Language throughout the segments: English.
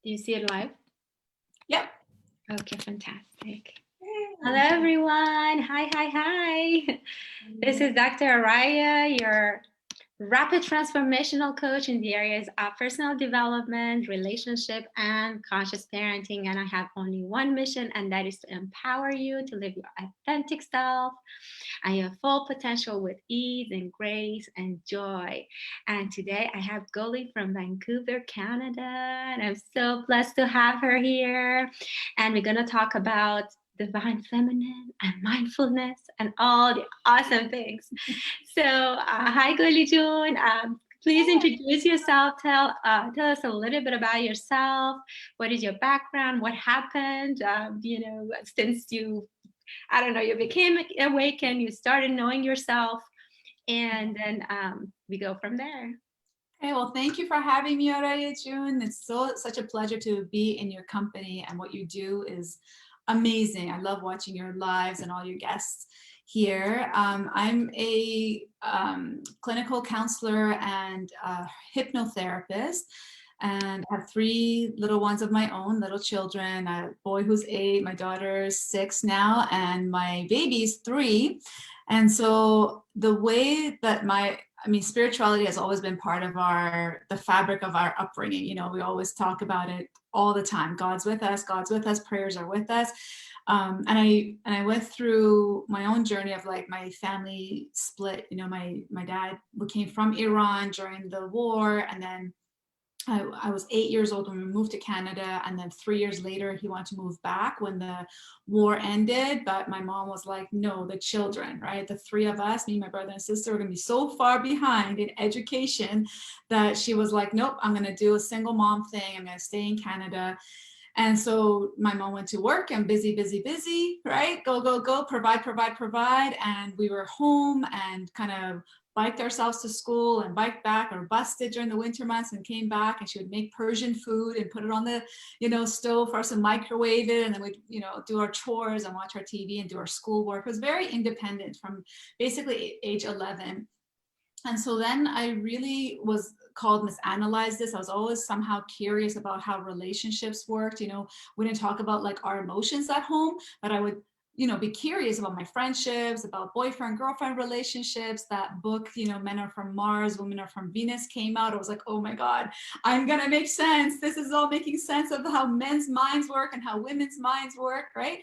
Do you see it live? Yep. Okay, fantastic. Hello, everyone. Hi. This is Dr. Arayeh, your rapid transformational coach in the areas of personal development, relationship, and conscious parenting. And I have only one mission, and that is to empower you to live your authentic self and your full potential with ease and grace and joy. And today I have Goly from Vancouver, Canada, and I'm so blessed to have her here. And we're going to talk about divine feminine and mindfulness and all the awesome things. So hi Goly June. Please introduce yourself. Tell us a little bit about yourself. What is your background? What happened? Since you became awakened, you started knowing yourself, and then we go from there. Okay, well, thank you for having me, Arayeh June. It's such a pleasure to be in your company, and what you do is amazing. I love watching your lives and all your guests here. I'm a clinical counselor and hypnotherapist, and have 3 little ones of my own, little children, a boy who's 8, my daughter's 6 now, and my baby's 3. And so the way that spirituality has always been part of the fabric of our upbringing. You know, we always talk about it all the time. God's with us, prayers are with us. And I went through my own journey of like my family split. You know, my dad came from Iran during the war, and then I was 8 years old when we moved to Canada, and then 3 years later he wanted to move back when the war ended. But my mom was like, no, the children, right? The 3 of us, me, my brother and sister, were gonna be so far behind in education that she was like, nope, I'm gonna do a single mom thing. I'm gonna stay in Canada. And so my mom went to work and busy, right? Go, provide. And we were home and kind of biked ourselves to school and biked back, or busted during the winter months and came back, and she would make Persian food and put it on the, stove for us to microwave it. And then we'd, do our chores and watch our TV and do our schoolwork. It was very independent from basically age 11. And so then I really was called misanalyze this. I was always somehow curious about how relationships worked. We didn't talk about like our emotions at home, but I would be curious about my friendships, about boyfriend, girlfriend relationships. That book, Men Are From Mars, Women Are From Venus came out. I was like, oh my God, I'm gonna make sense. This is all making sense of how men's minds work and how women's minds work, right?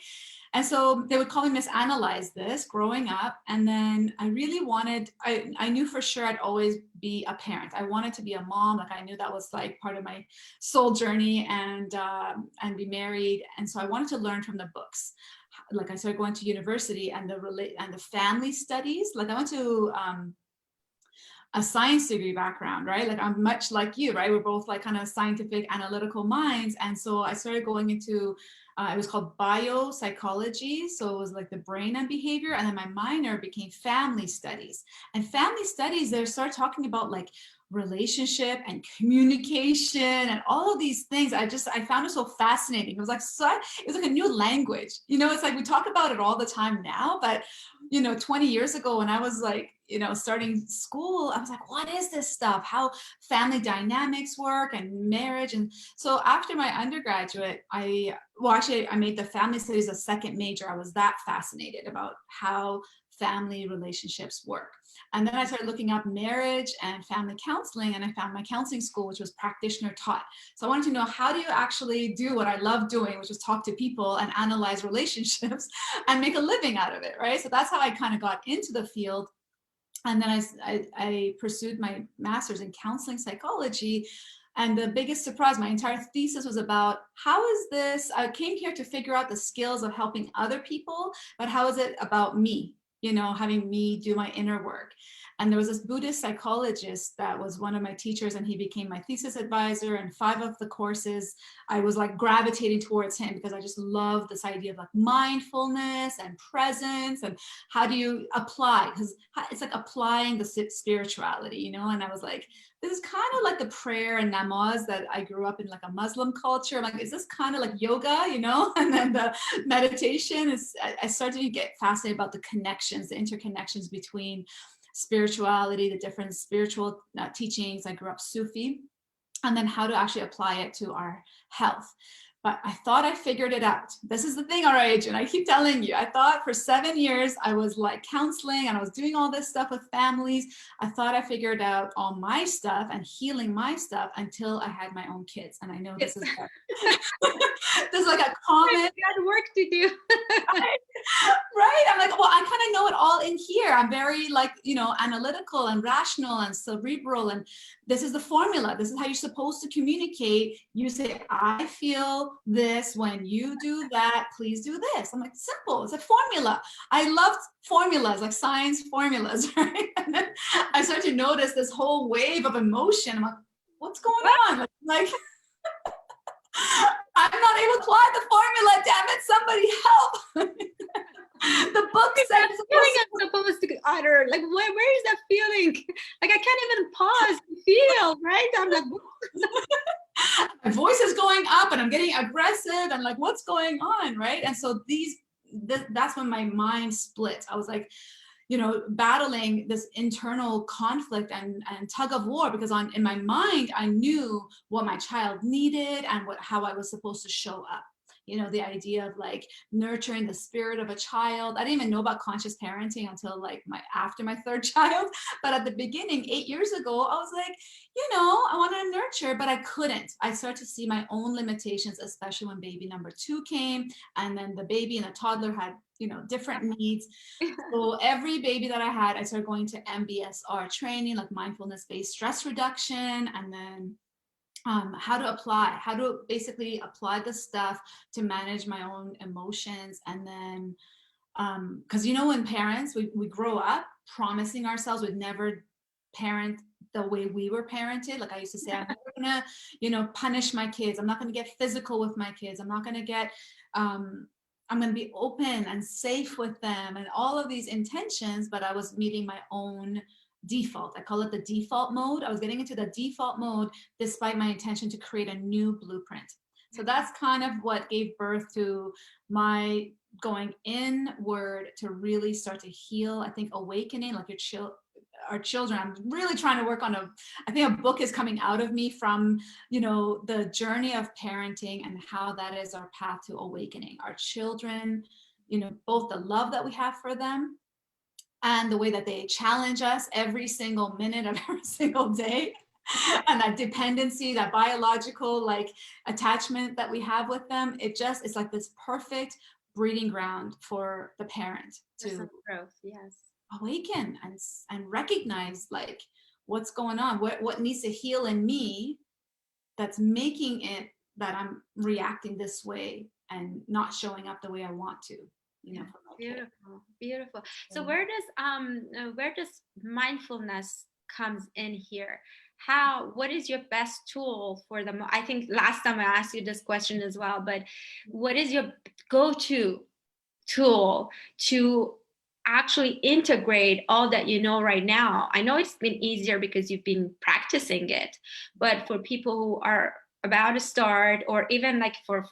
And so they would call me misanalyze this growing up. And then I really wanted, I knew for sure I'd always be a parent. I wanted to be a mom. Like I knew that was like part of my soul journey, and be married. And so I wanted to learn from the books. Like I started going to university, and the family studies. Like I went to a science degree background, right? Like I'm much like you, right? We're both like kind of scientific, analytical minds. And so I started going into, it was called biopsychology. So it was like the brain and behavior. And then my minor became family studies. And family studies, they started talking about like relationship and communication and all of these things. I found it so fascinating. It was like a new language. It's like we talk about it all the time now, but 20 years ago when I was like, starting school, I was like, what is this stuff? How family dynamics work and marriage. And so after my undergraduate, I made the family studies a second major. I was that fascinated about how family relationships work. And then I started looking up marriage and family counseling, and I found my counseling school, which was practitioner taught. So I wanted to know, how do you actually do what I love doing, which is talk to people and analyze relationships and make a living out of it, right? So that's how I kind of got into the field. And then I pursued my master's in counseling psychology. And the biggest surprise, my entire thesis was about how is this, I came here to figure out the skills of helping other people, but how is it about me, having me do my inner work. And there was this Buddhist psychologist that was one of my teachers, and he became my thesis advisor. And 5 of the courses, I was like gravitating towards him because I just love this idea of like mindfulness and presence, and how do you apply, because it's like applying the spirituality, and I was like, this is kind of like the prayer and namaz that I grew up in, like a Muslim culture. I'm like, is this kind of like yoga, and then the meditation is, I started to get fascinated about the connections, the interconnections between spirituality, the different spiritual teachings. I grew up Sufi. and then how to actually apply it to our health. But I thought I figured it out. This is the thing, Arayeh, and I keep telling you, I thought for 7 years I was like counseling and I was doing all this stuff with families. I thought I figured out all my stuff and healing my stuff until I had my own kids. And I know this is this is like a common got work to do. right? I'm like, well, I kind of know it all in here. I'm very like, you know, analytical and rational and cerebral. And this is the formula. This is how you're supposed to communicate. You say, I feel this when you do that, please do this. I'm like, simple. It's a formula. I loved formulas, like science formulas, right? And then I started to notice this whole wave of emotion. I'm like, what's going on? Like I'm not able to apply the formula, damn it, somebody help. The book says I'm supposed to utter. Like, where is that feeling? Like, I can't even pause to feel, right? I'm like, my voice is going up and I'm getting aggressive and like, what's going on, right? And so that's when my mind split. I was like, you know, battling this internal conflict and tug of war, because in my mind, I knew what my child needed and how I was supposed to show up. You know, the idea of like nurturing the spirit of a child. I didn't even know about conscious parenting until like after my third child. But at the beginning, 8 years ago, I was like, you know, I wanted to nurture, but I couldn't. I started to see my own limitations, especially when baby number 2 came, and then the baby and the toddler had, you know, different needs. So every baby that I had, I started going to MBSR training, like mindfulness-based stress reduction, and then how to basically apply the stuff to manage my own emotions. And then because you know, when parents, we grow up promising ourselves we'd never parent the way we were parented. Like I used to say, I'm never gonna, you know, punish my kids, I'm not gonna get physical with my kids, I'm not gonna get I'm gonna be open and safe with them, and all of these intentions. But I was meeting my own default. I call it the default mode. I was getting into the default mode despite my intention to create a new blueprint. So that's kind of what gave birth to my going inward to really start to heal. I think awakening, like our children. I'm really trying to work on I think a book is coming out of me from, you know, the journey of parenting and how that is our path to awakening our children, you know, both the love that we have for them and the way that they challenge us every single minute of every single day. And that dependency, that biological like attachment that we have with them, it's like this perfect breeding ground for the parent to growth, yes, awaken and recognize like what's going on, what needs to heal in me that's making it that I'm reacting this way and not showing up the way I want to. You know, beautiful. So where does mindfulness comes in here? What is your best tool for them? I think last time I asked you this question as well, but what is your go-to tool to actually integrate all that you know right now? I know it's been easier because you've been practicing it, but for people who are about to start, or even like for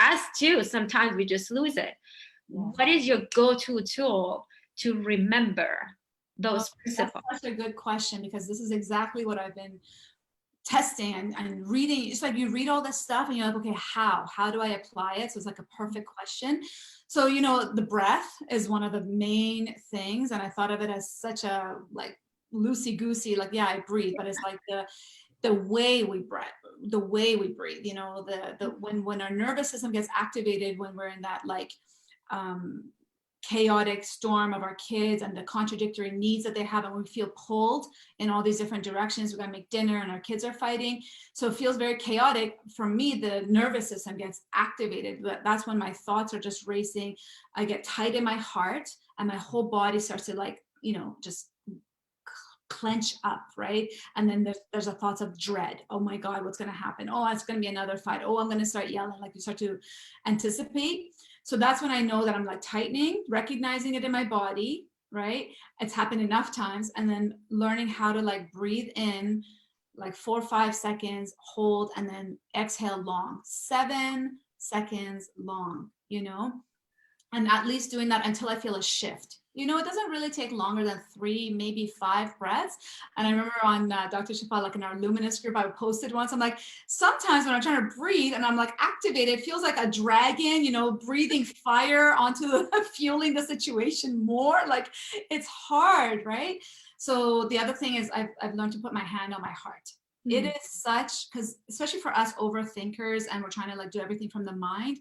us too, sometimes we just lose it. What is your go-to tool to remember those principles? That's such a good question, because this is exactly what I've been testing and reading. It's like you read all this stuff and you're like, okay, how do I apply it? So it's like a perfect question. So, you know, the breath is one of the main things. And I thought of it as such a like loosey-goosey, like, yeah, I breathe, but it's like the way we breathe, you know, when our nervous system gets activated, when we're in that like chaotic storm of our kids and the contradictory needs that they have, and we feel pulled in all these different directions. We gotta make dinner and our kids are fighting, so it feels very chaotic. For me, the nervous system gets activated. That's when my thoughts are just racing. I get tight in my heart and my whole body starts to like, you know, just clench up, right? And then there's a thoughts of dread. Oh my God, what's going to happen? Oh, it's going to be another fight. Oh, I'm going to start yelling. Like you start to anticipate. So that's when I know that I'm like tightening, recognizing it in my body, right? It's happened enough times. And then learning how to like breathe in like 4 or 5 seconds, hold, and then exhale long, 7 seconds long, you know? And at least doing that until I feel a shift. You know, it doesn't really take longer than 3, maybe 5 breaths. And I remember on Dr. Shafal, like in our Luminous group, I posted once, I'm like, sometimes when I'm trying to breathe and I'm like activated, it feels like a dragon, you know, breathing fire onto the, fueling the situation more. Like it's hard, right? So the other thing is I've learned to put my hand on my heart. It is such, because especially for us overthinkers and we're trying to like do everything from the mind,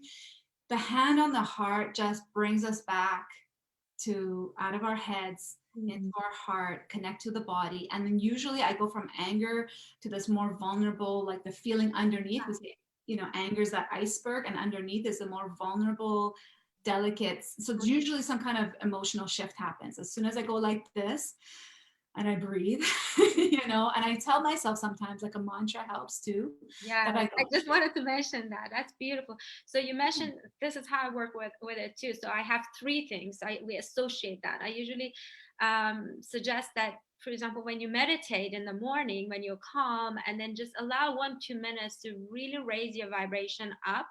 the hand on the heart just brings us back to out of our heads into our heart, connect to the body. And then usually I go from anger to this more vulnerable, like the feeling underneath was, you know, anger is that iceberg and underneath is the more vulnerable, delicate. So usually some kind of emotional shift happens. As soon as I go like this, and I breathe, you know, and I tell myself sometimes like a mantra helps too. Yeah, That I I go, just wanted to mention that. That's beautiful. So you mentioned this is how I work with it too. So I have 3 things. We associate that. I usually suggest that, for example, when you meditate in the morning, when you're calm, and then just allow 1-2 minutes to really raise your vibration up.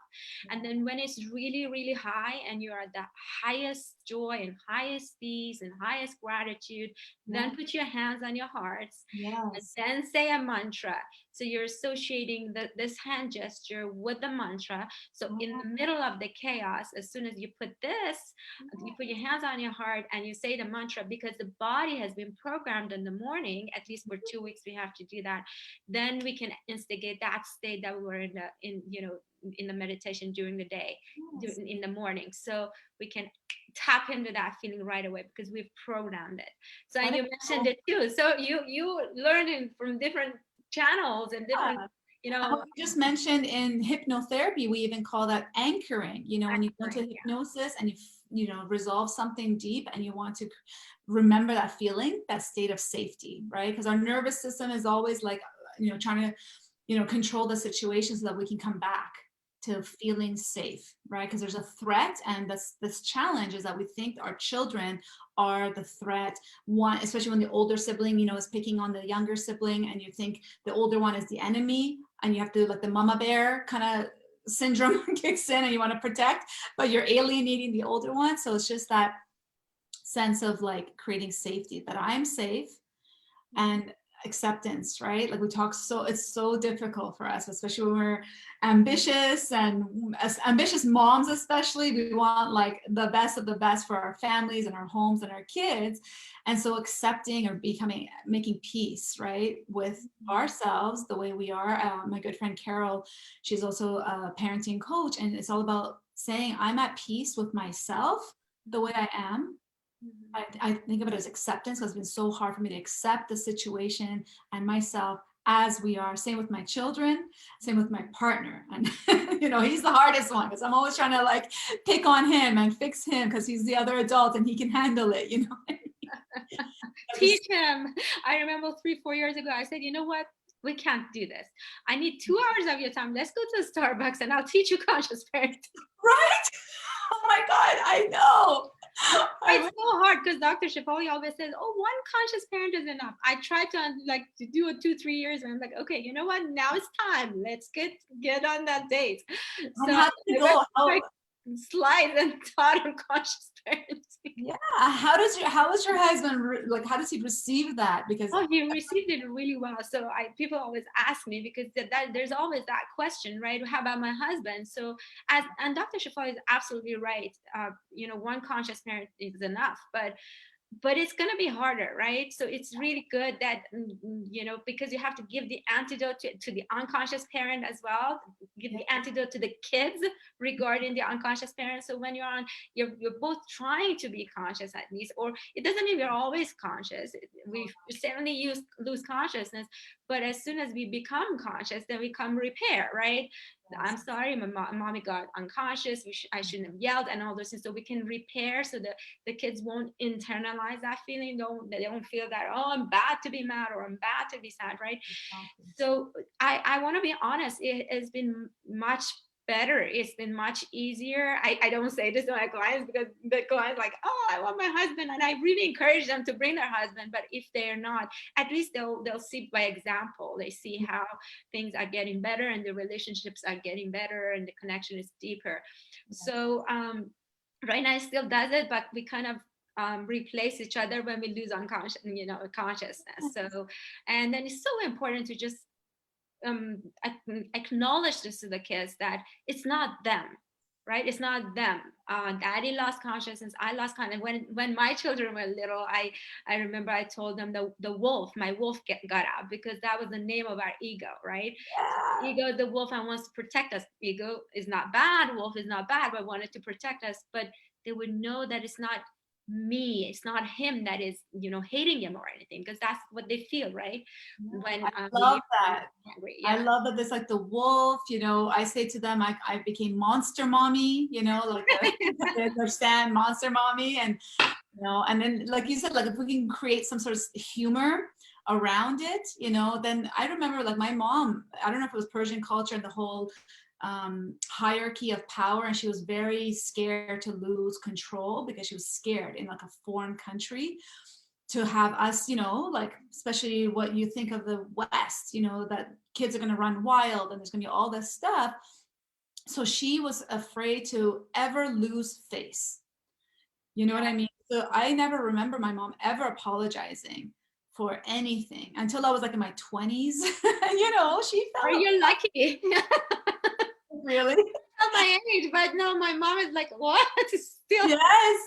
And then when it's really, really high and you're at the highest joy and highest peace and highest gratitude, then put your hands on your hearts and yes, then say a mantra. So you're associating this hand gesture with the mantra. So in the middle of the chaos, as soon as you put this, you put your hands on your heart and you say the mantra, because the body has been programmed in the morning, at least for 2 weeks, we have to do that. Then we can instigate that state that we were in the meditation during the day, in the morning. So we can tap into that feeling right away because we've programmed it. So and you mentioned it too. So you learned it from different channels and different, you know. You just mentioned in hypnotherapy, we even call that anchoring. You know, when you go into Anchoring, hypnosis and you know, resolve something deep and you want to remember that feeling, that state of safety, right? Because our nervous system is always like, you know, trying to, you know, control the situation so that we can come back to feeling safe, right? Because there's a threat, and this challenge is that we think our children are the threat. One, especially when the older sibling, you know, is picking on the younger sibling, and you think the older one is the enemy, and you have to, like, the mama bear kind of syndrome kicks in, and you want to protect, but you're alienating the older one. So it's just that sense of like creating safety, that I'm safe, and acceptance, right? Like we talk, so it's so difficult for us, especially when we're ambitious, and as ambitious moms especially, we want like the best of the best for our families and our homes and our kids. And so accepting or making peace, right, with ourselves the way we are. My good friend Carol, she's also a parenting coach, and it's all about saying I'm at peace with myself the way I am. I think of it as acceptance, because it's been so hard for me to accept the situation and myself as we are. Same with my children, same with my partner. And, you know, he's the hardest one, because I'm always trying to like pick on him and fix him because he's the other adult and he can handle it, you know. Teach him. I remember 3-4 years ago, I said, you know what? We can't do this. I need 2 hours of your time. Let's go to Starbucks and I'll teach you conscious parenting. Right? Oh my God, I know. It's so hard because Dr. Shafali always says, oh, one conscious parent is enough. I tried to do it 2-3 years, and I'm like, okay, you know what? Now it's time. Let's get on that date. So How did it go? Slide and taught him conscious parenting. Yeah. How is your husband, like, how does he receive that? Because He received it really well. So people always ask me, because there's always that question, right? How about my husband? So and Dr. Shafali is absolutely right. One conscious parent is enough, but it's going to be harder, right? So it's really good that, because you have to give the antidote to the unconscious parent as well, give the antidote to the kids regarding the unconscious parent. So when you're both trying to be conscious, at least, or it doesn't mean we're always conscious. We certainly lose consciousness, but as soon as we become conscious, then we come repair, right? I'm sorry, my mommy got unconscious. I shouldn't have yelled, and all those things. So we can repair, so that the kids won't internalize that feeling. They don't feel that, oh, I'm bad to be mad, or I'm bad to be sad, right? So I want to be honest. It has been much better. It's been much easier. I don't say this to my clients, because the clients like, oh, I want my husband, and I really encourage them to bring their husband. But if they're not, at least they'll see by example. They see how things are getting better, and the relationships are getting better, and the connection is deeper. So right now it still does it, but we kind of replace each other when we lose consciousness. So, and then it's so important to just acknowledge this to the kids, that it's not them, right? It's not them. Daddy lost consciousness, I lost consciousness. When my children were little, I remember I told them the wolf, my wolf got out, because that was the name of our ego, right? Yeah. Ego is the wolf and wants to protect us. Ego is not bad, wolf is not bad, but wanted to protect us. But they would know that it's not me, it's not him that is, hating him or anything, because that's what they feel, right? When I we love hear that. angry. I Yeah. love that there's like the wolf, I say to them, I became monster mommy, like they understand monster mommy. And then like you said, like if we can create some sort of humor around it, then I remember like my mom, I don't know if it was Persian culture and the whole hierarchy of power, and she was very scared to lose control because she was scared in like a foreign country to have us, like especially what you think of the West, that kids are going to run wild and there's going to be all this stuff. So she was afraid to ever lose face. You know what I mean? So I never remember my mom ever apologizing for anything until I was like in my 20s. She Are felt you lucky? really. Not my age, but no, my mom is like, what? Still. Yes,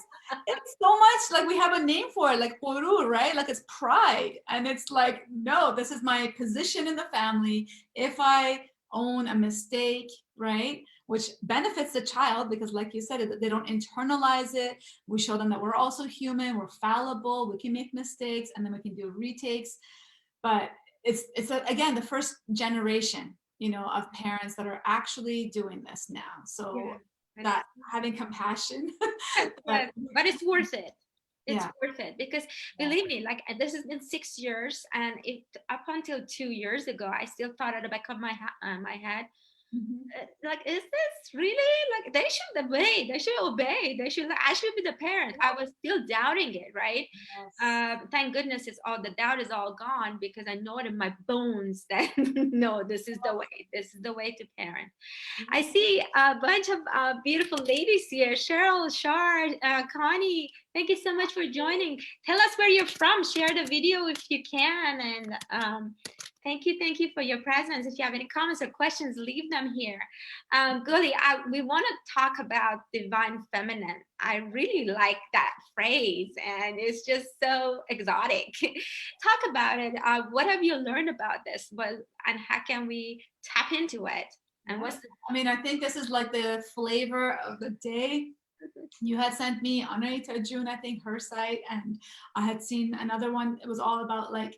it's so much like we have a name for it, like porur, right? Like it's pride. And it's like, no, this is my position in the family. If I own a mistake, right? Which benefits the child because, like you said, they don't internalize it. We show them that we're also human, we're fallible, we can make mistakes, and then we can do retakes. But it's again the first generation, of parents that are actually doing this now. So that having compassion. But it's worth it. It's Yeah. worth it, because believe me, like this has been 6 years, and it up until 2 years ago, I still thought at the back of my head, Mhm. like, is this really, like, they should obey, they should, I should be the parent. I was still doubting it, right? Yes. Thank goodness it's all, the doubt is all gone, because I know it in my bones that no, this is the way to parent. I see a bunch of beautiful ladies here. Cheryl, Shar, Connie, thank you so much for joining. Tell us where you're from. Share the video if you can. And thank you for your presence. If you have any comments or questions, leave them here. Goly, we want to talk about divine feminine. I really like that phrase, and it's just so exotic. Talk about it. What have you learned about this? And how can we tap into it? And I mean, I think this is like the flavor of the day. You had sent me Anahita June, I think, her site, and I had seen another one. It was all about like,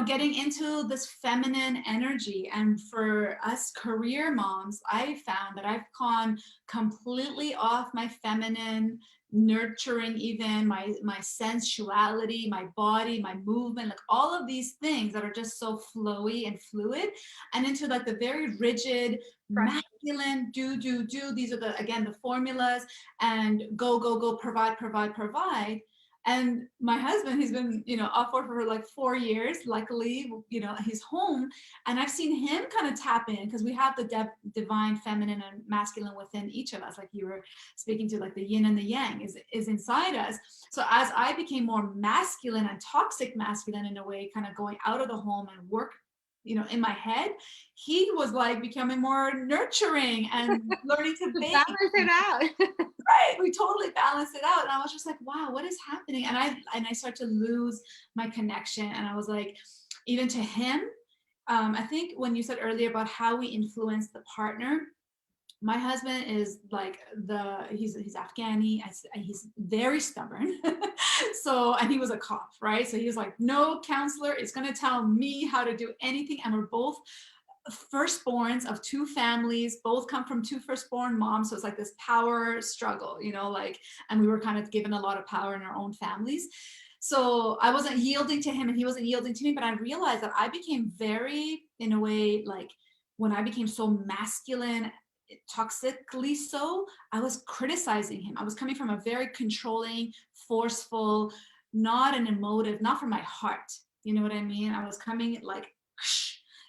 getting into this feminine energy. And for us career moms, I found that I've gone completely off my feminine nurturing, even my sensuality, my body, my movement, like all of these things that are just so flowy and fluid, and into like the very rigid masculine do. These are again the formulas, and go, provide. And my husband, he's been, off work for like 4 years. Luckily, he's home, and I've seen him kind of tap in, because we have the divine feminine and masculine within each of us, like you were speaking to, like the yin and the yang is inside us. So as I became more masculine and toxic masculine in a way, kind of going out of the home and work, in my head, he was like becoming more nurturing and learning to balance it out. Right, we totally balanced it out, and I was just like, wow, what is happening? And I started to lose my connection, and I was like, even to him, I think when you said earlier about how we influence the partner, my husband is like he's Afghani, he's very stubborn. So, and he was a cop, right? So he was like, no counselor is going to tell me how to do anything. And we're both firstborns of two families, both come from two firstborn moms. So it's like this power struggle, and we were kind of given a lot of power in our own families. So I wasn't yielding to him and he wasn't yielding to me, but I realized that I became very, in a way, like when I became so masculine, toxically so, I was criticizing him. I was coming from a very controlling, forceful, not an emotive, not from my heart. You know what I mean? I was coming like,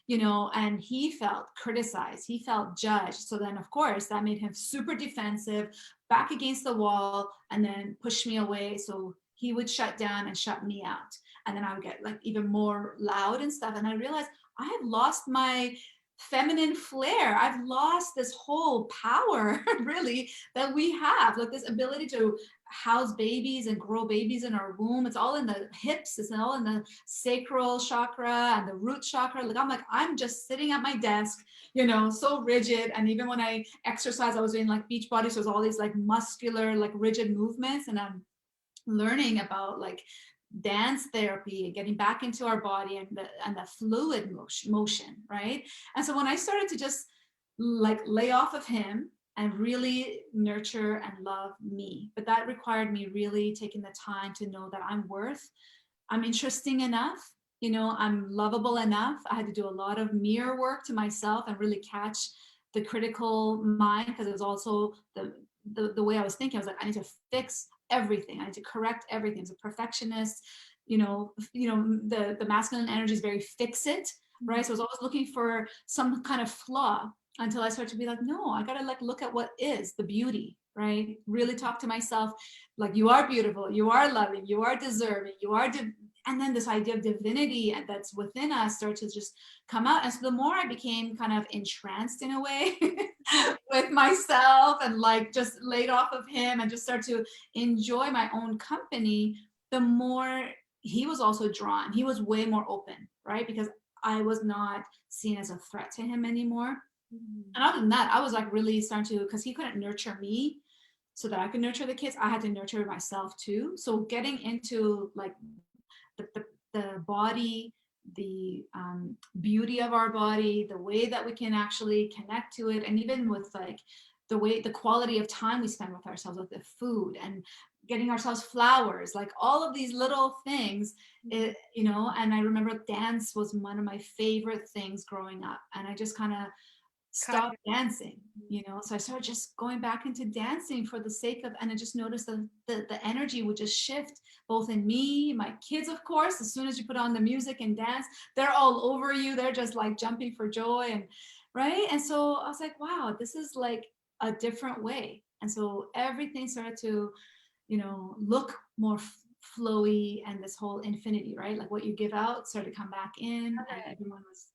you know, and he felt criticized, he felt judged. So then of course that made him super defensive, back against the wall, and then push me away. So he would shut down and shut me out. And then I would get like even more loud and stuff. And I realized I have lost my feminine flair. I've lost this whole power really that we have, like this ability to house babies and grow babies in our womb. It's all in the hips, it's all in the sacral chakra and the root chakra. Like I'm just sitting at my desk, you know, so rigid. And even when I exercise, I was doing like beach body, so it was all these like muscular, like rigid movements. And I'm learning about like dance therapy, getting back into our body, and the fluid motion, right? And so when I started to just like lay off of him and really nurture and love me, but that required me really taking the time to know that I'm interesting enough, you know, I'm lovable enough. I had to do a lot of mirror work to myself and really catch the critical mind, because it was also the way I was thinking. I was like, I need to fix everything. I need to correct everything. As a perfectionist, you know, the masculine energy is very fix it, right? So I was always looking for some kind of flaw, until I started to be like, no, I gotta like look at what is the beauty, right? Really talk to myself like, you are beautiful, you are loving, you are deserving, you are and then this idea of divinity that's within us started to just come out. And so the more I became kind of entranced in a way with myself, and like just laid off of him and just started to enjoy my own company, the more he was also drawn. He was way more open, right? Because I was not seen as a threat to him anymore. And other than that, I was like really starting to, because he couldn't nurture me so that I could nurture the kids, I had to nurture myself too. So getting into like the body, the beauty of our body, the way that we can actually connect to it, and even with like the quality of time we spend with ourselves, with the food, and getting ourselves flowers, like all of these little things, you know. And I remember dance was one of my favorite things growing up, and I just kind of stopped dancing, you know. So I started just going back into dancing for the sake of, and I just noticed that the energy would just shift, both in me, my kids, of course. As soon as you put on the music and dance, they're all over you, they're just like jumping for joy, and right. And so I was like, wow, this is like a different way. And so everything started to, you know, look more flowy, and this whole infinity, right? Like what you give out started to come back in, and everyone was,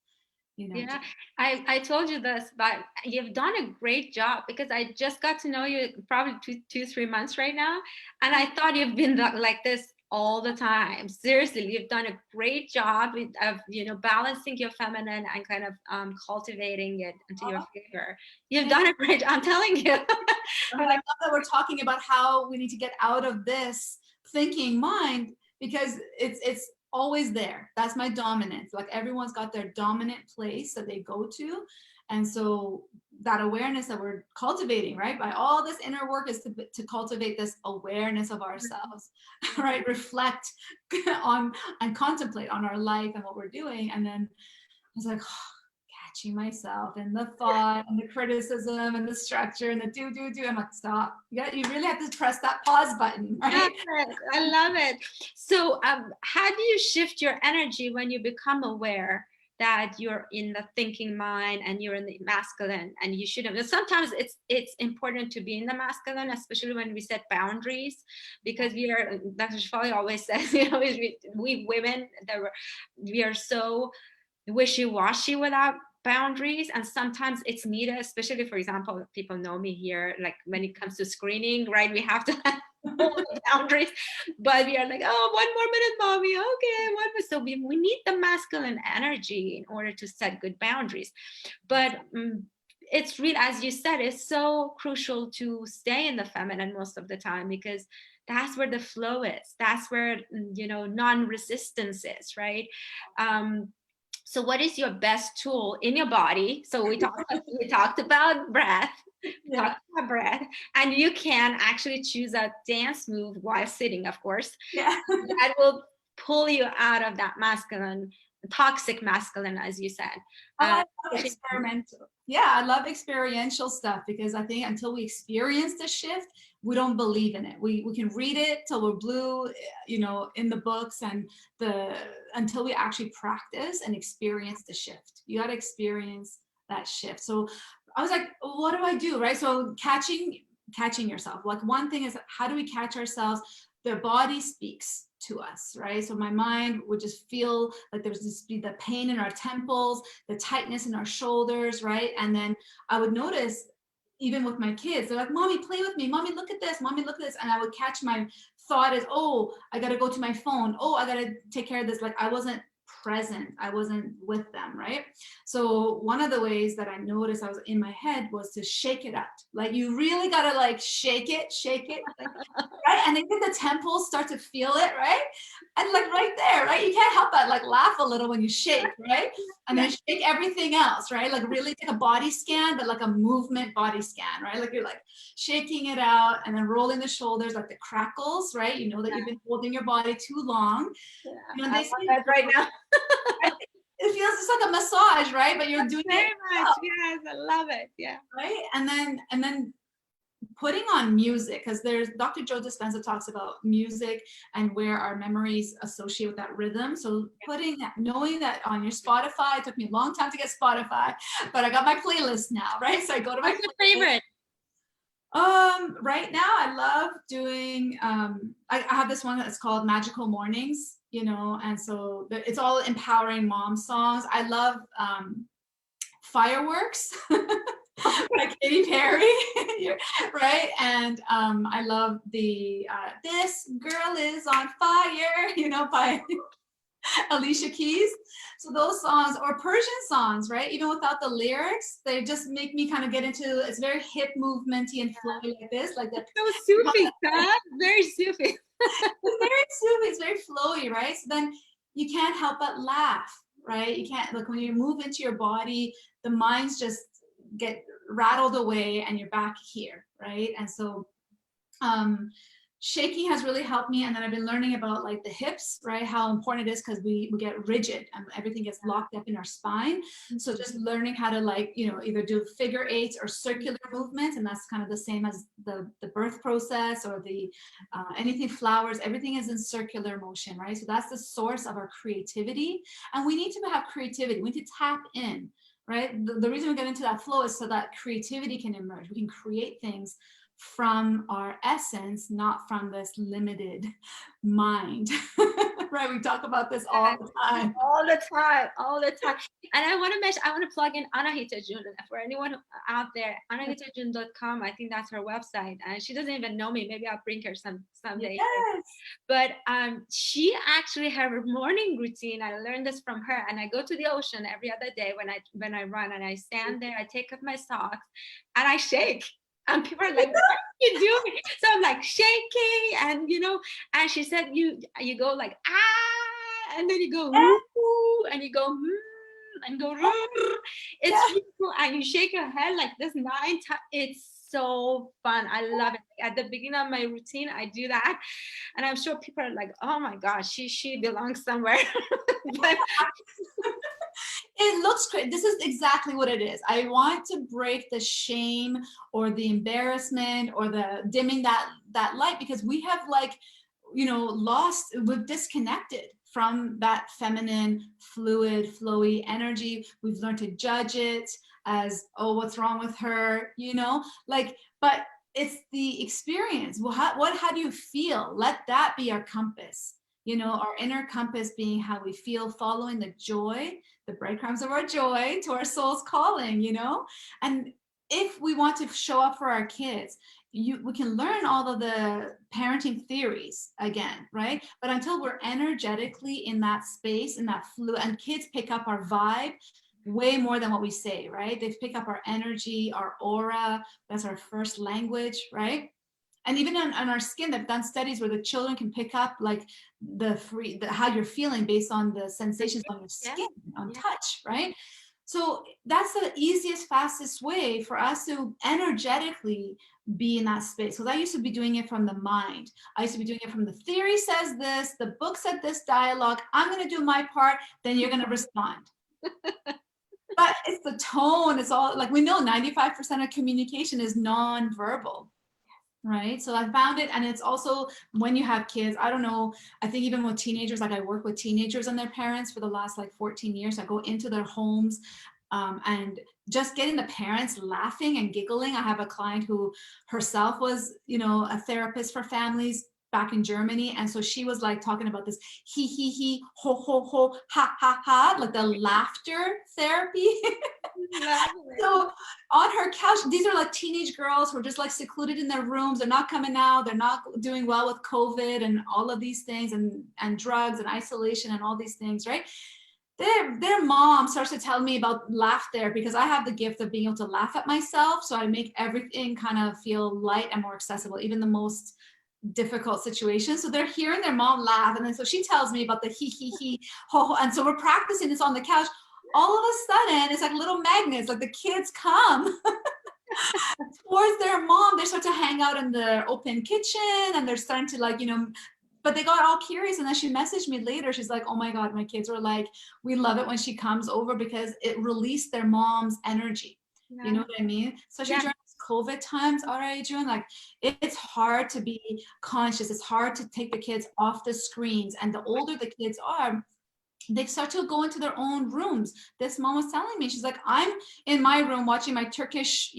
you know. Yeah, I told you this, but you've done a great job, because I just got to know you probably 3 months right now, and I thought you've been like this all the time. Seriously, you've done a great job of, you know, balancing your feminine and kind of cultivating it into your favor. You've done a great job, I'm telling you. I love that we're talking about how we need to get out of this thinking mind, because it's always there. That's my dominance. Like everyone's got their dominant place that they go to. And so that awareness that we're cultivating, right, by all this inner work, is to cultivate this awareness of ourselves, right? Reflect on and contemplate on our life and what we're doing. And then I was like, oh, catching myself and the thought and the criticism and the structure and the do. I'm like, stop. You really have to press that pause button, right? I love it. So how do you shift your energy when you become aware that you're in the thinking mind and you're in the masculine, and you shouldn't? Sometimes it's important to be in the masculine, especially when we set boundaries, because Dr. Shefali always says, you know, we women, we are so wishy-washy without boundaries, and sometimes it's needed, especially, for example, people know me here, like when it comes to screening, right, we have to have boundaries, but we are like, oh, 1 more minute, mommy, okay, 1 more. So we need the masculine energy in order to set good boundaries. But it's really, as you said, it's so crucial to stay in the feminine most of the time, because that's where the flow is, that's where, you know, non-resistance is, right? So what is your best tool in your body? So we talked about breath, and you can actually choose a dance move while sitting, of course. Yeah. That will pull you out of that masculine, toxic masculine, as you said. I love experimental. Yeah, I love experiential stuff, because I think until we experience the shift, we don't believe in it. We can read it till we're blue, you know, in the books, and until we actually practice and experience the shift. You got to experience that shift. So I was like, what do I do, right? So catching yourself. Like, one thing is, how do we catch ourselves? Their body speaks to us, right? So my mind would just feel like there was this, the pain in our temples, the tightness in our shoulders, right? And then I would notice, even with my kids, they're like, mommy, play with me, mommy, look at this, mommy, look at this. And I would catch my thought as, oh, I got to go to my phone, oh, I got to take care of this. Like, I wasn't present, I wasn't with them, right? So one of the ways that I noticed I was in my head was to shake it up. Like, you really gotta like shake it, like, right? And then the temples start to feel it, right? And like right there, right? You can't help but like laugh a little when you shake, right? And then shake everything else, right? Like, really take a body scan, but like a movement body scan, right? Like, you're like shaking it out, and then rolling the shoulders, like the crackles, right? You know that you've been holding your body too long. Yeah, you know, I want that right now. It feels just like a massage, right? But you're doing very it much. Yes, I love it. Yeah. right. And then putting on music, because there's Dr. Joe Dispenza talks about music and where our memories associate with that rhythm. So putting that, knowing that on your Spotify, it took me a long time to get Spotify, but I got my playlist now, right? So I go to my What's your favorite? Right now I love doing, I have this one that's called Magical Mornings, you know, and so it's all empowering mom songs. I love Fireworks by Katy Perry, right? And I love the This Girl Is on Fire, you know, by Alicia Keys. So those songs, or Persian songs, right? Even without the lyrics, they just make me kind of get into, it's very hip movementy and flowy like this, like that. So Sufi, huh? Very Sufi. It's very Sufi, it's very flowy, right? So then you can't help but laugh, right? You can't, like, when you move into your body, the minds just get rattled away and you're back here, right? And so shaking has really helped me. And then I've been learning about like the hips, right? How important it is, because we get rigid and everything gets locked up in our spine. So just learning how to, like, you know, either do figure eights or circular movements. And that's kind of the same as the birth process, or the anything flowers, everything is in circular motion, right? So that's the source of our creativity. And we need to have creativity. We need to tap in, right? The reason we get into that flow is so that creativity can emerge. We can create things from our essence, not from this limited mind. Right? We talk about this all the time. All the time. And I want to mention, I want to plug in Anahita Jun. For anyone out there, anahitajun.com, I think that's her website. And she doesn't even know me. Maybe I'll bring her someday. Yes. But she actually had a morning routine. I learned this from her. And I go to the ocean every other day when I run, and I stand there, I take off my socks and I shake. And people are like, what are you doing? So I'm like shaking, and you know, and she said, you go like, ah, and then you go, ooh, and you go, and go, it's really cool. And you shake your head like this 9 times. It's so fun. I love it. At the beginning of my routine, I do that. And I'm sure people are like, oh my gosh, she belongs somewhere. But it looks great. This is exactly what it is. I want to break the shame or the embarrassment or the dimming that light, because we have, like, you know, we've disconnected from that feminine, fluid, flowy energy. We've learned to judge it as, oh, what's wrong with her, you know, like, but it's the experience. Well, how do you feel? Let that be our compass. You know, our inner compass being how we feel, following the joy, the breadcrumbs of our joy to our soul's calling, you know? And if we want to show up for our kids, we can learn all of the parenting theories again, right? But until we're energetically in that space, in that flow, and kids pick up our vibe way more than what we say, right? They pick up our energy, our aura. That's our first language, right? And even on our skin, they've done studies where the children can pick up like how you're feeling based on the sensations on your skin, on touch, right? So that's the easiest, fastest way for us to energetically be in that space. Because I used to be doing it from the mind. I used to be doing it from the theory says this, the book said this dialogue, I'm going to do my part, then you're going to respond. But it's the tone. It's all like, we know 95% of communication is non-verbal. Right. So I found it. And it's also when you have kids, I don't know, I think even with teenagers, like I work with teenagers and their parents for the last like 14 years. I go into their homes and just getting the parents laughing and giggling. I have a client who herself was, a therapist for families back in Germany. And so she was like talking about this he, ho, ho, ho, ha, ha, ha, like the laughter therapy. So on her couch, these are like teenage girls who are just like secluded in their rooms. They're not coming out. They're not doing well with COVID and all of these things and drugs and isolation and all these things, right? Their mom starts to tell me about laughter because I have the gift of being able to laugh at myself. So I make everything kind of feel light and more accessible, even the most difficult situations. So they're hearing their mom laugh. And then so she tells me about the he, ho, ho. And so we're practicing this on the couch. All of a sudden, it's like little magnets, like the kids come towards their mom. They start to hang out in the open kitchen and they're starting to like, but they got all curious. And then she messaged me later. She's like, oh my God, my kids were like, we love it when she comes over because it released their mom's energy. Yeah. You know what I mean? Especially during COVID times, all right, June, like it's hard to be conscious. It's hard to take the kids off the screens. And the older the kids are, they start to go into their own rooms. This mom was telling me, she's like, I'm in my room watching my Turkish,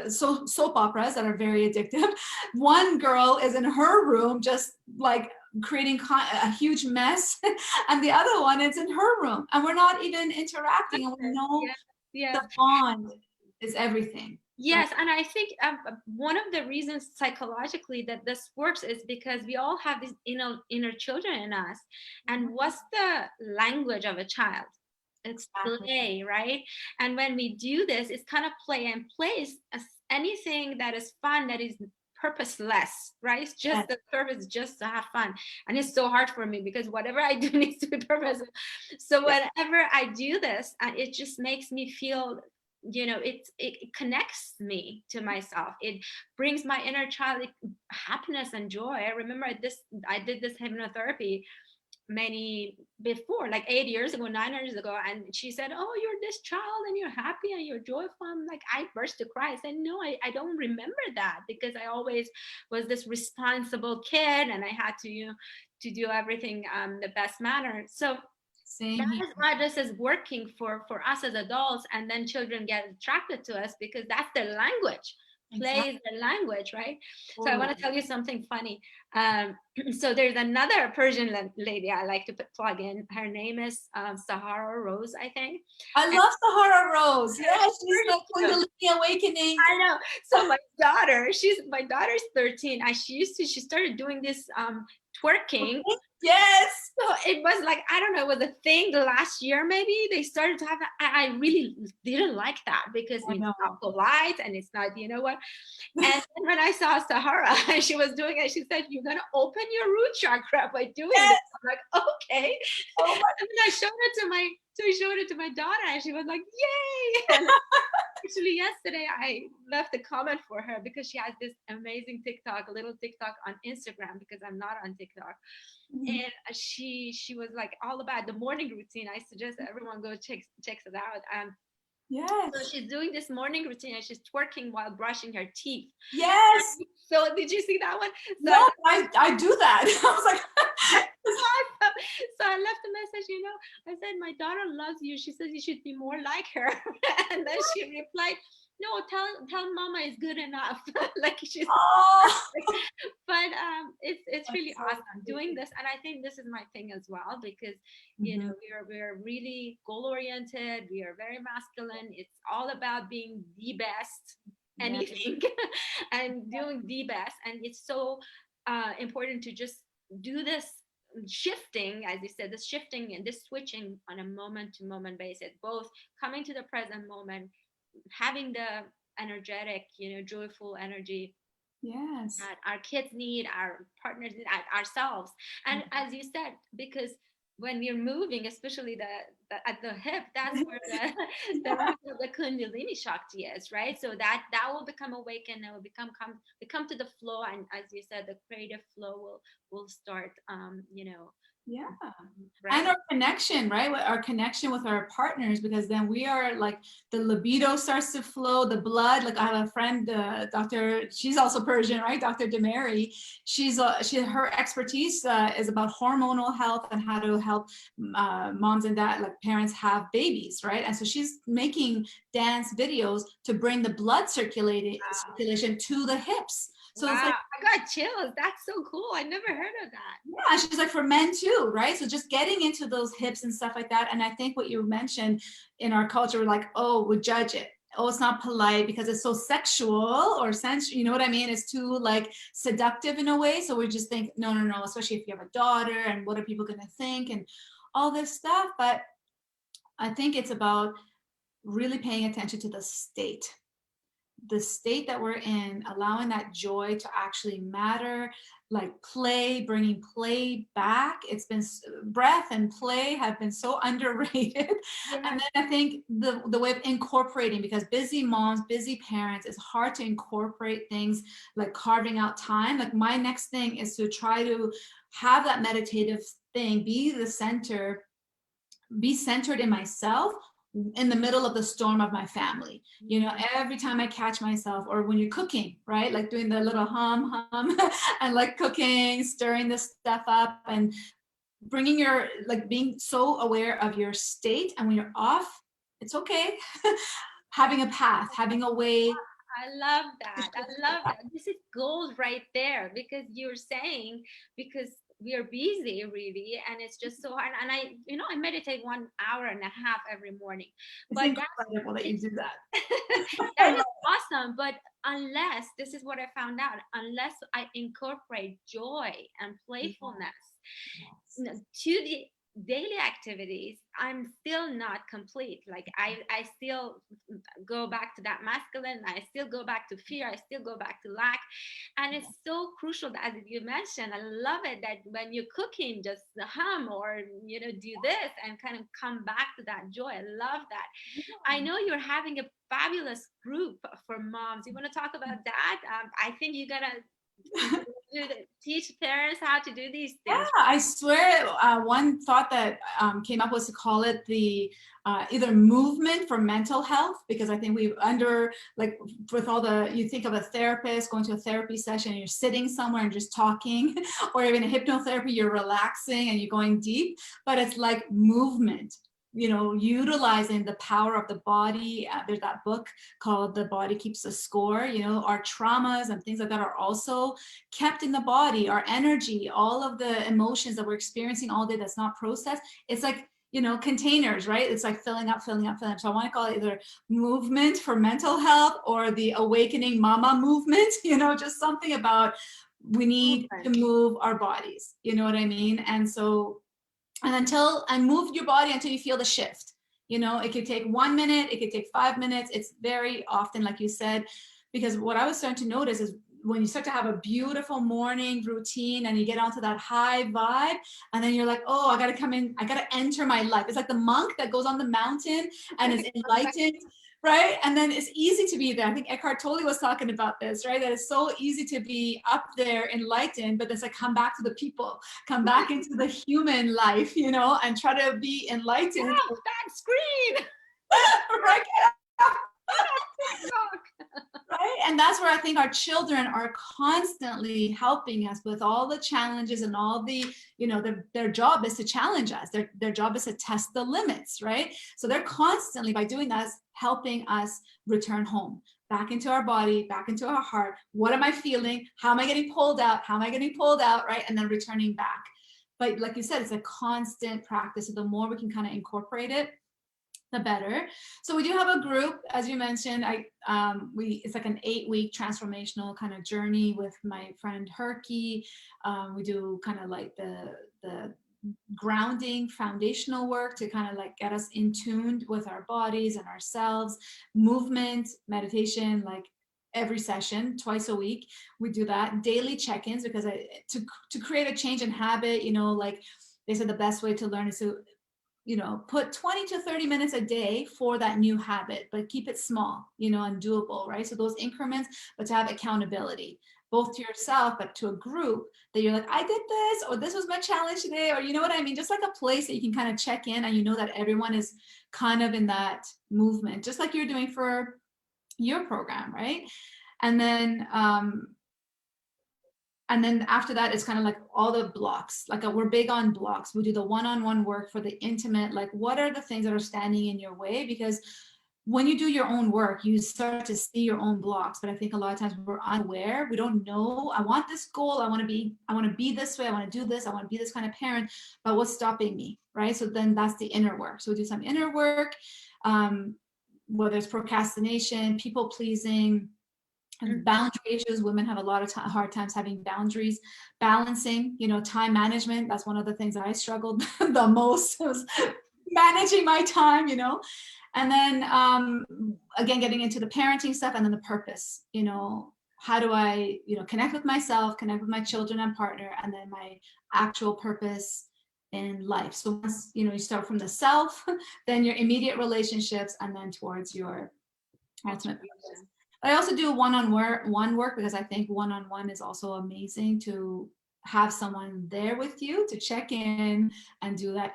soap operas that are very addictive. One girl is in her room just like creating a huge mess, and the other one is in her room, and we're not even interacting, and we know the bond is everything. Yes, and I think one of the reasons psychologically that this works is because we all have these inner children in us. And what's the language of a child? It's play, right? And when we do this, it's kind of play and place. Anything that is fun, that is purposeless, right? It's just the purpose, just to have fun. And it's so hard for me because whatever I do needs to be purposeful. So whenever I do this, it just makes me feel, it connects me to myself. It brings my inner child happiness and joy. I remember I did this hypnotherapy like 8 years ago, 9 years ago, and she said, oh, you're this child and you're happy and you're joyful. I'm like, I burst to cry. I said, no, I don't remember that, because I always was this responsible kid and I had to to do everything the best manner. So that is why this is working for us as adults, and then children get attracted to us because that's their language. Play is their language, right? So I want to tell you something funny. So there's another Persian lady I like to plug in. Her name is Sahara Rose, I think. I love Sahara Rose. Yeah, she's like Kundalini awakening. I know. So my daughter's 13, and she started doing this twerking. Yes. So it was like, I don't know, it was a thing the last year, maybe they started to have that. I really didn't like that because it's not polite and it's not, you know what. And then when I saw Sahara and she was doing it, she said, you're going to open your root chakra by doing this. I'm like, okay. Oh, and then I showed it to my daughter and she was like, yay. And actually, yesterday I left a comment for her because she has this amazing little TikTok on Instagram, because I'm not on TikTok. And she was like all about the morning routine. I suggest that everyone go checks it out. Yes. So she's doing this morning routine and she's twerking while brushing her teeth. Yes. So did you see that one? So no, I do that. I was like, so I left a message, I said, my daughter loves you. She says you should be more like her. And then she replied, no, tell mama is good enough. Like she's but it's really awesome doing this. And I think this is my thing as well, because we're really goal oriented, we are very masculine. It's all about being the best anything and doing the best. And it's so important to just do this shifting, as you said, this shifting and this switching on a moment to moment basis, both coming to the present moment, having the energetic, joyful energy that our kids need, our partners need, ourselves. And as you said, because when you're moving, especially at the hip, that's where the root of the Kundalini Shakti is, right? So that will become awakened and will become to the flow, and as you said, the creative flow will start, Yeah. right? And our connection, right? Our connection with our partners, because then we are like, the libido starts to flow, the blood. Like I have a friend, she's also Persian, right? Dr. Demary. Her expertise is about hormonal health and how to help moms and like parents have babies, right? And so she's making dance videos to bring the blood circulation to the hips. So it's Wow, like, I got chills. That's so cool. I never heard of that. yeah, she's like, for men too, right? So just getting into those hips and stuff like that. And I think what you mentioned, in our culture, we're like, oh, we judge it. Oh, it's not polite because it's so sexual or sensual. You know what I mean? It's too like seductive in a way. So we just think, no, no, no, especially if you have a daughter, and what are people going to think and all this stuff. But I think it's about really paying attention to the state that we're in, allowing that joy to actually matter, like play, bringing play back. It's been, breath and play have been so underrated. Yeah. And then I think the way of incorporating, because busy moms, busy parents, it's hard to incorporate things like carving out time. Like my next thing is to try to have that meditative thing, be centered in myself in the middle of the storm of my family. Every time I catch myself, or when you're cooking, right? Like doing the little hum and like cooking, stirring this stuff up, and bringing being so aware of your state. And when you're off, it's okay. Having a path, having a way. I love that. I love that. This is gold right there, because you're saying, because we are busy really, and it's just so hard. And I meditate 1 hour and a half every morning. It's But incredible that you do that. that is awesome. But unless, this is what I found out, unless I incorporate joy and playfulness to the daily activities, I'm still not complete. Like I still go back to that masculine, I still go back to fear, I still go back to lack. And it's so crucial that, as you mentioned, I love it, that when you're cooking, just hum, or do this and kind of come back to that joy. I love that. I know you're having a fabulous group for moms. You want to talk about that? I think you gotta teach parents how to do these Yeah, things. I swear, one thought that came up was to call it the either movement for mental health, because I think we've with all you think of a therapist going to a therapy session and you're sitting somewhere and just talking, or even a hypnotherapy, you're relaxing and you're going deep, but it's like movement. Utilizing the power of the body. There's that book called The Body Keeps the Score. Our traumas and things like that are also kept in the body. Our energy, all of the emotions that we're experiencing all day that's not processed, it's like, containers, right? It's like filling up. So I want to call it either movement for mental health or the awakening mama movement, just something about, we need to move our bodies. You know what I mean? And move your body until you feel the shift. It could take 1 minute, it could take 5 minutes. It's very often, like you said, because what I was starting to notice is when you start to have a beautiful morning routine and you get onto that high vibe, and then you're like, oh, I got to come in, I got to enter my life. It's like the monk that goes on the mountain and is enlightened, right? And then it's easy to be there. I think Eckhart Tolle was talking about this, right? That it's so easy to be up there enlightened, but it's like, come back to the people, come back into the human life, and try to be enlightened. Get off that screen! Right? Right? And that's where I think our children are constantly helping us with all the challenges and all the, their job is to challenge us. Their job is to test the limits, right? So they're constantly, by doing that, helping us return home, back into our body, back into our heart. What am I feeling? How am I getting pulled out? How am I getting pulled out, right? And then returning back. But like you said, it's a constant practice. So the more we can kind of incorporate it, the better. So we do have a group, as you mentioned. It's like an 8-week transformational kind of journey with my friend Herky. We do kind of like the grounding foundational work to kind of like get us in tune with our bodies and ourselves. Movement, meditation, like every session, twice a week. We do that. Daily check-ins, because to create a change in habit, they said the best way to learn is to, put 20 to 30 minutes a day for that new habit, but keep it small, and doable, right? So those increments, but to have accountability, both to yourself, but to a group that you're like, I did this, or this was my challenge today, or you know what I mean? Just like a place that you can kind of check in, and that everyone is kind of in that movement, just like you're doing for your program, right? And then after that, it's kind of like all the blocks. Like we're big on blocks. We do the one-on-one work for the intimate, like what are the things that are standing in your way? Because when you do your own work, you start to see your own blocks. But I think a lot of times we're unaware. We don't know, I want this goal. I want to be this way. I want to do this. I want to be this kind of parent, but what's stopping me, right? So then that's the inner work. So we do some inner work, whether it's procrastination, people pleasing, boundary issues. Women have a lot of hard times having boundaries, balancing, time management. That's one of the things that I struggled the most, was managing my time, and then again, getting into the parenting stuff, and then the purpose, how do I, connect with myself, connect with my children and partner, and then my actual purpose in life. So once, you start from the self, then your immediate relationships, and then towards your ultimate purpose. I also do one-on-one work, because I think one-on-one is also amazing, to have someone there with you to check in and do that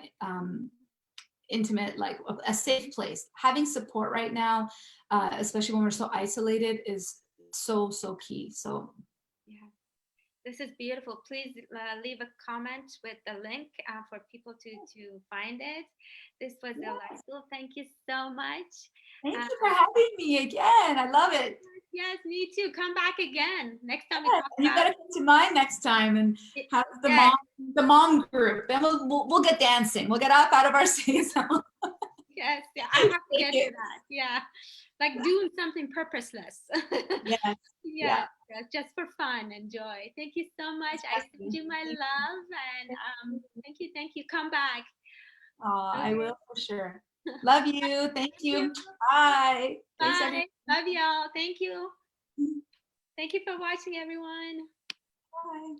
intimate, like a safe place. Having support right now, especially when we're so isolated, is so key. So yeah, this is beautiful. Please leave a comment with the link for people to find it. This was delightful. Thank you so much. Thank you for having me again. I love it. Yes, me too. Come back again next time. You gotta come to mine next time and have the mom group. Then we'll get dancing. We'll get up out of our season. Yes, yeah, I have to get to that. Yeah, like doing something purposeless. Yes. Yeah, just for fun and joy. Thank you so much. I send you my love, and thank you. Come back. I will for sure. Love you. Thank you. Bye. Bye. Love y'all. Thank you. Thank you for watching, everyone. Bye.